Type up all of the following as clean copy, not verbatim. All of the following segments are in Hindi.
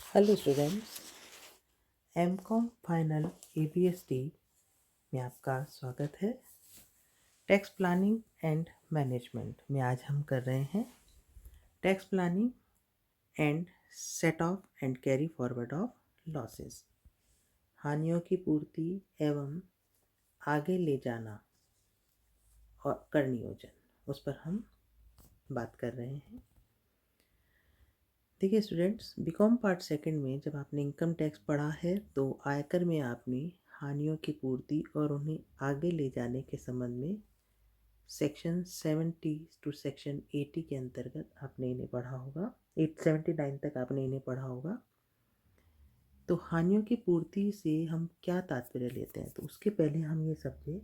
हेलो स्टूडेंट्स, एमकॉम फाइनल एबीएसटी में आपका स्वागत है। टैक्स प्लानिंग एंड मैनेजमेंट में आज हम कर रहे हैं tax planning and set of and carry forward of losses, हानियों की पूर्ति एवं आगे ले जाना और कर नियोजन, उस पर हम बात कर रहे हैं। देखिए स्टूडेंट्स, बीकॉम पार्ट सेकंड में जब आपने इनकम टैक्स पढ़ा है तो आयकर में आपने हानियों की पूर्ति और उन्हें आगे ले जाने के संबंध में सेक्शन 70 टू सेक्शन 80 के अंतर्गत आपने इन्हें पढ़ा होगा। 879 तक आपने इन्हें पढ़ा होगा। तो हानियों की पूर्ति से हम क्या तात्पर्य लेते हैं, तो उसके पहले हम ये समझें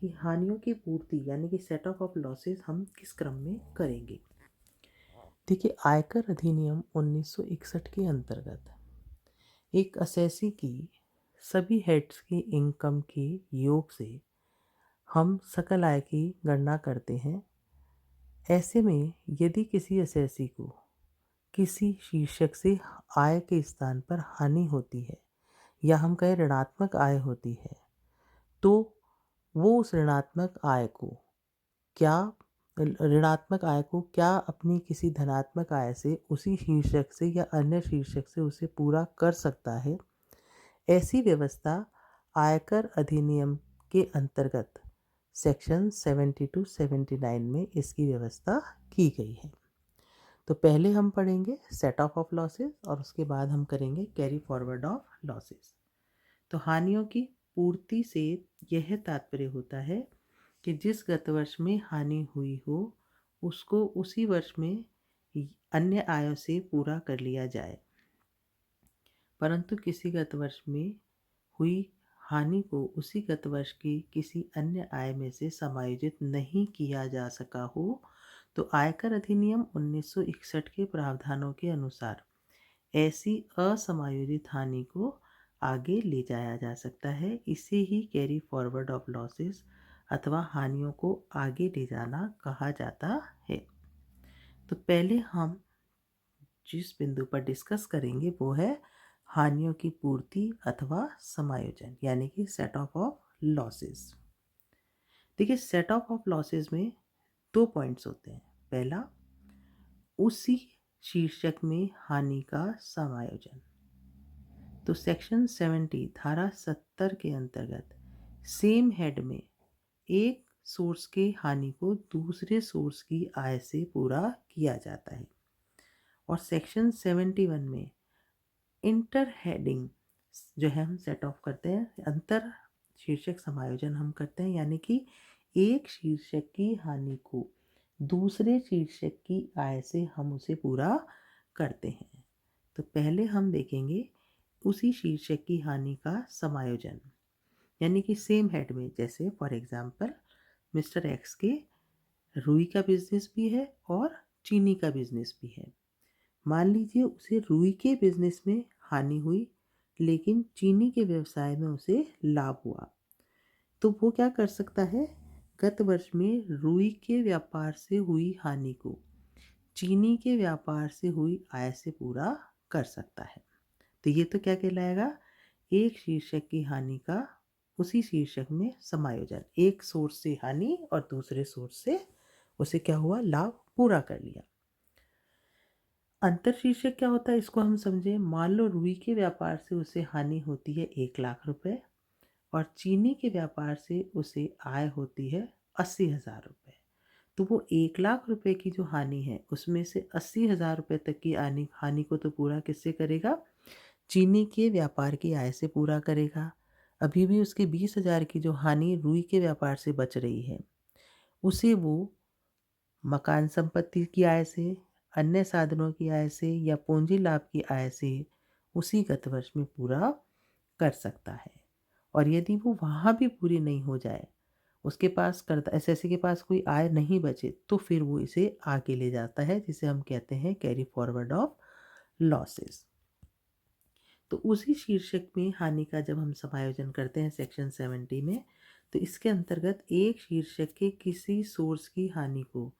कि हानियों की पूर्ति यानी कि सेट ऑफ लॉसेस हम किस क्रम में करेंगे। देखिए, आयकर अधिनियम 1961 के अंतर्गत एक असेसी की सभी हेड्स की इनकम के योग से हम सकल आय की गणना करते हैं। ऐसे में यदि किसी असेसी को किसी शीर्षक से आय के स्थान पर हानि होती है या हम कहें ऋणात्मक आय होती है, तो वो उस ऋणात्मक आय को क्या अपनी किसी धनात्मक आय से उसी शीर्षक से या अन्य शीर्षक से उसे पूरा कर सकता है। ऐसी व्यवस्था आयकर अधिनियम के अंतर्गत सेक्शन 70 टू 79 में इसकी व्यवस्था की गई है। तो पहले हम पढ़ेंगे सेट ऑफ लॉसेस और उसके बाद हम करेंगे कैरी फॉरवर्ड ऑफ लॉसेस। तो हानियों की पूर्ति से यह तात्पर्य होता है कि जिस गत वर्ष में हानि हुई हो उसको उसी वर्ष में अन्य आयों से पूरा कर लिया जाए, परंतु किसी गत वर्ष में हुई हानि को उसी गत वर्ष की किसी अन्य आय में से समायोजित नहीं किया जा सका हो, तो आयकर अधिनियम 1961 के प्रावधानों के अनुसार ऐसी असमायोजित हानि को आगे ले जाया जा सकता है। इसे ही कैरी फॉरवर्ड ऑफ लॉसेस अथवा हानियों को आगे ले जाना कहा जाता है। तो पहले हम जिस बिंदु पर डिस्कस करेंगे वो है हानियों की पूर्ति अथवा समायोजन यानी कि सेट ऑफ लॉसेस। देखिए, सेट ऑफ लॉसेस में दो पॉइंट्स होते हैं। पहला, उसी शीर्षक में हानि का समायोजन। तो सेक्शन 70 धारा 70 के अंतर्गत सेम हेड में एक सोर्स की हानि को दूसरे सोर्स की आय से पूरा किया जाता है। और सेक्शन 71 में इंटर हेडिंग जो है हम सेट ऑफ करते हैं, अंतर शीर्षक समायोजन हम करते हैं, यानी कि एक शीर्षक की हानि को दूसरे शीर्षक की आय से हम उसे पूरा करते हैं। तो पहले हम देखेंगे उसी शीर्षक की हानि का समायोजन, यानी कि सेम हेड में, जैसे फॉर एग्जांपल मिस्टर एक्स के रुई का बिजनेस भी है और चीनी का बिजनेस भी है। मान लीजिए उसे रुई के बिजनेस में हानि हुई लेकिन चीनी के व्यवसाय में उसे लाभ हुआ, तो वो क्या कर सकता है, गत वर्ष में रुई के व्यापार से हुई हानि को चीनी के व्यापार से हुई आय से पूरा कर सकता है। तो ये तो क्या कहलाएगा, एक शीर्षक की हानि का उसी शीर्षक में समायोजन। एक सोर्स से हानि और दूसरे सोर्स से उसे क्या हुआ, लाभ पूरा कर लिया। अंतर शीर्षक क्या होता है, इसको हम समझें। मान लो रुई के व्यापार से उसे हानि होती है 1,00,000 रुपये और चीनी के व्यापार से उसे आय होती है 80,000 रुपये। तो वो 1,00,000 रुपये की जो हानि है उसमें से 80,000 रुपये तक की हानि को तो पूरा किससे करेगा, चीनी के व्यापार की आय से पूरा करेगा। अभी भी उसके 20,000 की जो हानि रुई के व्यापार से बच रही है उसे वो मकान संपत्ति की आय से, अन्य साधनों की आय से या पूंजी लाभ की आय से उसी गत वर्ष में पूरा कर सकता है। और यदि वो वहाँ भी पूरी नहीं हो जाए, उसके पास कर्ता एसएससी के पास कोई आय नहीं बचे, तो फिर वो इसे आगे ले जाता है, जिसे हम कहते हैं कैरी फॉरवर्ड ऑफ लॉसेस। तो उसी शीर्षक में हानि का जब हम समायोजन करते हैं सेक्शन 70 में, तो इसके अंतर्गत एक शीर्षक के किसी सोर्स की हानि को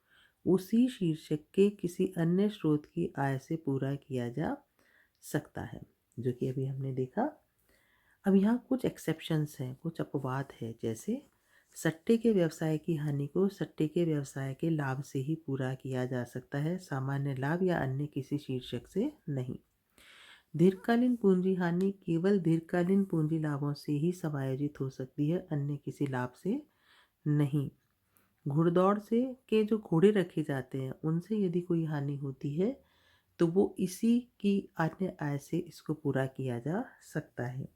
उसी शीर्षक के किसी अन्य स्रोत की आय से पूरा किया जा सकता है, जो कि अभी हमने देखा। अब यहाँ कुछ एक्सेप्शंस हैं, कुछ अपवाद है, जैसे सट्टे के व्यवसाय की हानि को सट्टे के व्यवसाय के लाभ से ही पूरा किया जा सकता है, सामान्य लाभ या अन्य किसी शीर्षक से नहीं। दीर्घकालीन पूंजी हानि केवल दीर्घकालीन पूंजी लाभों से ही समायोजित हो सकती है, अन्य किसी लाभ से नहीं। घुड़दौड़ से के जो घोड़े रखे जाते हैं उनसे यदि कोई हानि होती है तो वो इसी की अन्य आय से इसको पूरा किया जा सकता है।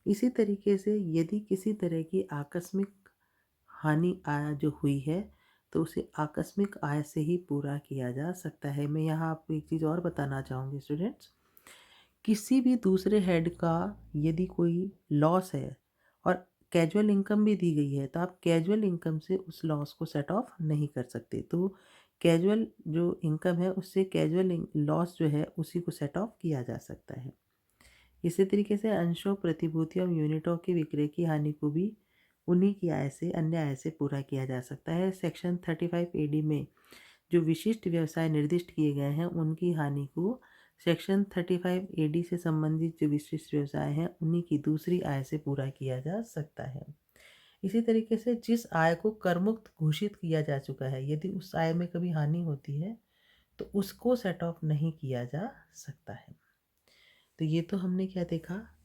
इसी तरीके से यदि किसी तरह की आकस्मिक हानि आय जो हुई है तो उसे आकस्मिक आय से ही पूरा किया जा सकता है। मैं यहाँ आपको एक चीज़ और बताना चाहूँगी स्टूडेंट्स, किसी भी दूसरे हेड का यदि कोई लॉस है और कैजुअल इनकम भी दी गई है तो आप कैजुअल इनकम से उस लॉस को सेट ऑफ नहीं कर सकते। तो कैजुअल जो इनकम है उससे कैजुअल लॉस जो है उसी को सेट ऑफ किया जा सकता है। इसी तरीके से अंशों, प्रतिभूतियों, यूनिटों के विक्रय की हानि को भी उन्हीं की आय से, अन्य आय से पूरा किया जा सकता है। सेक्शन 35 AD में जो विशिष्ट व्यवसाय निर्दिष्ट किए गए हैं उनकी हानि को सेक्शन 35 AD से संबंधित जो विशिष्ट व्यवसाय हैं उन्हीं की दूसरी आय से पूरा किया जा सकता है। इसी तरीके से जिस आय को करमुक्त घोषित किया जा चुका है, यदि उस आय में कभी हानि होती है तो उसको सेट ऑफ नहीं किया जा सकता है। तो ये तो हमने क्या देखा,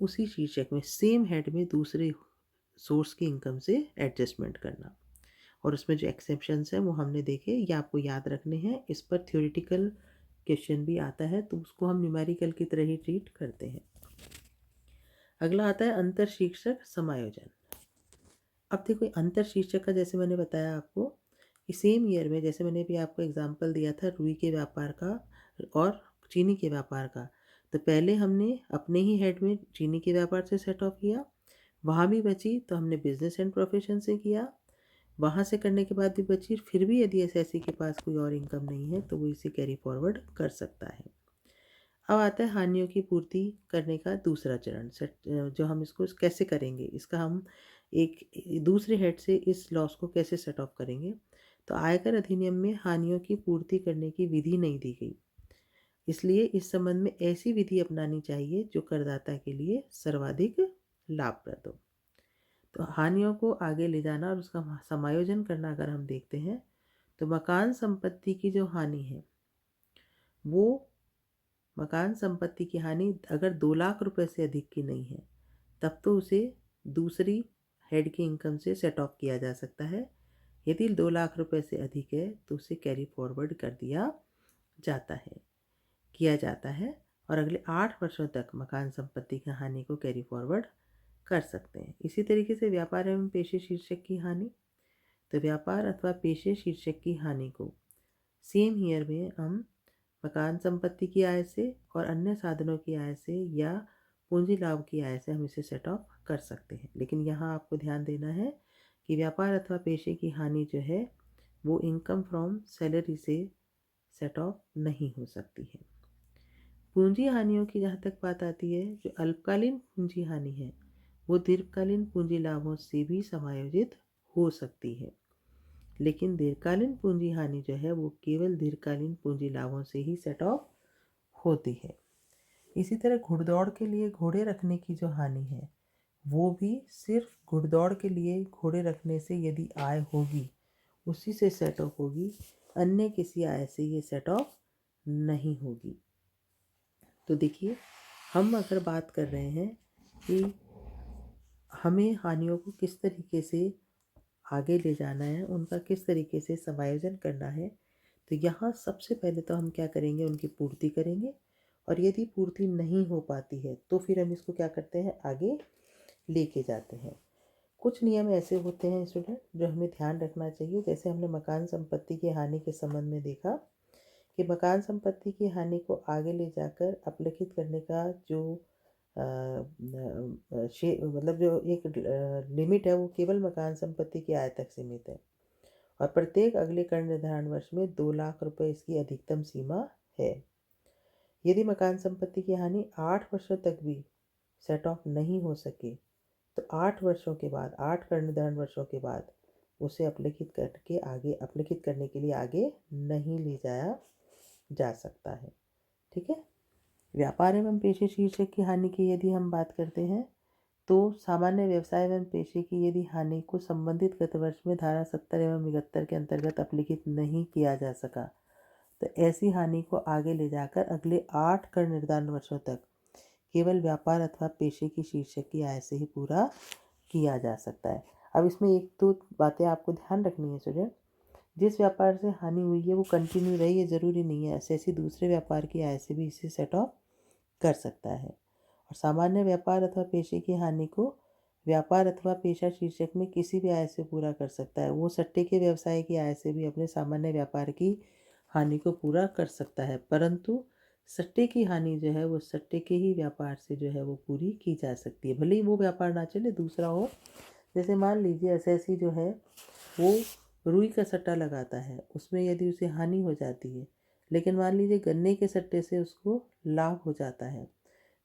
उसी शीर्षक में सेम हेड में दूसरे सोर्स की इनकम से एडजस्टमेंट करना, और उसमें जो एक्सेप्शंस हैं वो हमने देखे, ये आपको याद रखने हैं। इस पर थ्योरेटिकल क्वेश्चन भी आता है तो उसको हम न्यूमेरिकल की तरह ही ट्रीट करते हैं। अगला आता है अंतर शीर्षक समायोजन। अब देखो अंतर शीर्षक का, जैसे मैंने बताया आपको कि सेम ईयर में, जैसे मैंने भी आपको एग्जांपल दिया था रुई के व्यापार का और चीनी के व्यापार का, तो पहले हमने अपने ही हेड में चीनी के व्यापार से सेट ऑफ किया, वहाँ भी बची तो हमने बिजनेस एंड प्रोफेशन से किया, वहाँ से करने के बाद भी बची, फिर भी यदि एसएससी के पास कोई और इनकम नहीं है तो वो इसे कैरी फॉरवर्ड कर सकता है। अब आता है हानियों की पूर्ति करने का दूसरा चरण, जो हम इसको कैसे करेंगे, इसका हम एक दूसरे हेड से इस लॉस को कैसे सेट ऑफ करेंगे। तो आयकर अधिनियम में हानियों की पूर्ति करने की विधि नहीं दी गई, इसलिए इस संबंध में ऐसी विधि अपनानी चाहिए जो करदाता के लिए सर्वाधिक लाभप्रद हो। तो हानियों को आगे ले जाना और उसका समायोजन करना अगर हम देखते हैं तो मकान संपत्ति की जो हानि है वो, मकान संपत्ति की हानि अगर 2 लाख रुपए से अधिक की नहीं है तब तो उसे दूसरी हेड की इनकम से सेट ऑफ किया जा सकता है। यदि 2 लाख रुपए से अधिक है तो उसे कैरी फॉरवर्ड कर दिया जाता है, किया जाता है, और अगले 8 वर्षों तक मकान संपत्ति की हानि को कैरी फॉरवर्ड कर सकते हैं। इसी तरीके से व्यापार एवं पेशे शीर्षक की हानि, तो व्यापार अथवा पेशे शीर्षक की हानि को सेम ईयर में हम मकान संपत्ति की आय से और अन्य साधनों की आय से या पूंजी लाभ की आय से हम इसे सेट ऑफ कर सकते हैं। लेकिन यहाँ आपको ध्यान देना है कि व्यापार अथवा पेशे की हानि जो है वो इनकम फ्रॉम सैलरी से सेट ऑफ नहीं हो सकती है। पूंजी हानियों की जहाँ तक बात आती है, जो अल्पकालीन पूंजी हानि है वो दीर्घकालीन पूंजी लाभों से भी समायोजित हो सकती है, लेकिन दीर्घकालीन पूंजी हानि जो है वो केवल दीर्घकालीन पूंजी लाभों से ही सेट ऑफ होती है। इसी तरह घुड़दौड़ के लिए घोड़े रखने की जो हानि है वो भी सिर्फ घुड़दौड़ के लिए घोड़े रखने से यदि आय होगी उसी से सेट ऑफ होगी, अन्य किसी आय से ये सेट ऑफ नहीं होगी। तो देखिए, हम अगर बात कर रहे हैं कि हमें हानियों को किस तरीके से आगे ले जाना है, उनका किस तरीके से समायोजन करना है, तो यहाँ सबसे पहले तो हम क्या करेंगे, उनकी पूर्ति करेंगे, और यदि पूर्ति नहीं हो पाती है तो फिर हम इसको क्या करते हैं, आगे लेके जाते हैं। कुछ नियम ऐसे होते हैं स्टूडेंट जो हमें ध्यान रखना चाहिए। जैसे हमने मकान संपत्ति की हानि के संबंध में देखा कि मकान संपत्ति की हानि को आगे ले जाकर अपलिखित करने का जो मतलब जो एक लिमिट है वो केवल मकान संपत्ति की आय तक सीमित है, और प्रत्येक अगले कर निर्धारण वर्ष में 2 लाख रुपए इसकी अधिकतम सीमा है। यदि मकान संपत्ति की हानि 8 वर्षों तक भी सेट ऑफ नहीं हो सके तो 8 वर्षों के बाद, 8 कर निर्धारण वर्षों के बाद उसे अपलिखित करके आगे, अपलिखित करने के लिए आगे नहीं ले जाया जा सकता है। ठीक है, व्यापार एवं पेशे शीर्षक की हानि की यदि हम बात करते हैं तो सामान्य व्यवसाय एवं पेशे की यदि हानि को संबंधित गत वर्ष में धारा 70 एवं 71 के अंतर्गत अपलिखित नहीं किया जा सका तो ऐसी हानि को आगे ले जाकर अगले 8 कर निर्धारण वर्षों तक केवल व्यापार अथवा पेशे की शीर्षक की आय से ही पूरा किया जा सकता है। अब इसमें एक दो बातें आपको ध्यान रखनी है स्टूडेंट। जिस व्यापार से हानि हुई है वो कंटिन्यू रही है, ज़रूरी नहीं है, ऐसे दूसरे व्यापार की आय से भी इसे सेट ऑफ कर सकता है। और सामान्य व्यापार अथवा पेशे की हानि को व्यापार अथवा पेशा शीर्षक में किसी भी आय से पूरा कर सकता है। वो सट्टे के व्यवसाय की आय से भी अपने सामान्य व्यापार की हानि को पूरा कर सकता है, परंतु सट्टे की हानि जो है वो सट्टे के ही व्यापार से जो है वो पूरी की जा सकती है, भले ही वो व्यापार ना चले दूसरा हो। जैसे मान लीजिए एसएससी जो है वो रुई का सट्टा लगाता है, उसमें यदि उसे हानि हो जाती है, लेकिन मान लीजिए गन्ने के सट्टे से उसको लाभ हो जाता है,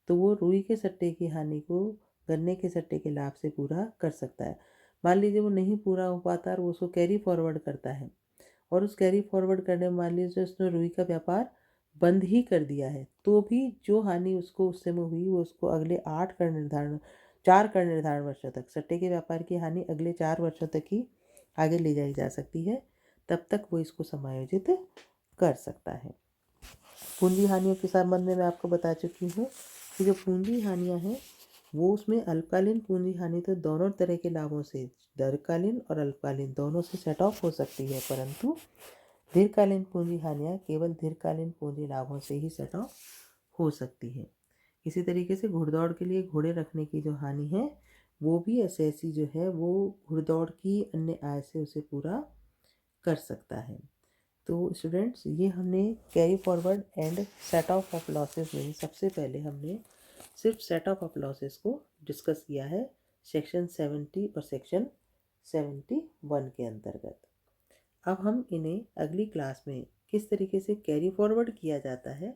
तो वो रुई के सट्टे की हानि को गन्ने के सट्टे के लाभ से पूरा कर सकता है। मान लीजिए वो नहीं पूरा हो पाता और वो उसको कैरी फॉरवर्ड करता है, और उस कैरी फॉरवर्ड करने में मान लीजिए उसने रुई का व्यापार बंद ही कर दिया है, तो भी जो हानि उसको उस समय हुई वो उसको अगले 4 कर निर्धारण वर्षों तक सट्टे के व्यापार की हानि अगले 4 वर्षों तक ही आगे ले जाई जा सकती है, तब तक वो इसको समायोजित कर सकता है। पूंजी हानियों के संबंध में मैं आपको बता चुकी हूँ कि जो पूंजी हानियाँ हैं वो उसमें अल्पकालीन पूंजी हानि तो दोनों तरह के लाभों से, दीर्घकालीन और अल्पकालीन दोनों से सेट ऑफ हो सकती है, परंतु दीर्घकालीन पूंजी हानियाँ केवल दीर्घकालीन पूंजी लाभों से ही सेट ऑफ हो सकती है। इसी तरीके से घुड़दौड़ के लिए घोड़े रखने की जो हानि है वो भी एसएससी जो है वो घुड़दौड़ की अन्य आय से उसे पूरा कर सकता है। तो स्टूडेंट्स ये हमने carry forward and set of losses में सबसे पहले हमने सिर्फ सेट ऑफ लॉसेस को डिस्कस किया है सेक्शन 70 और सेक्शन 71 के अंतर्गत। अब हम इन्हें अगली क्लास में किस तरीके से कैरी फॉरवर्ड किया जाता है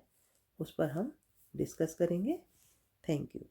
उस पर हम डिस्कस करेंगे। Thank you.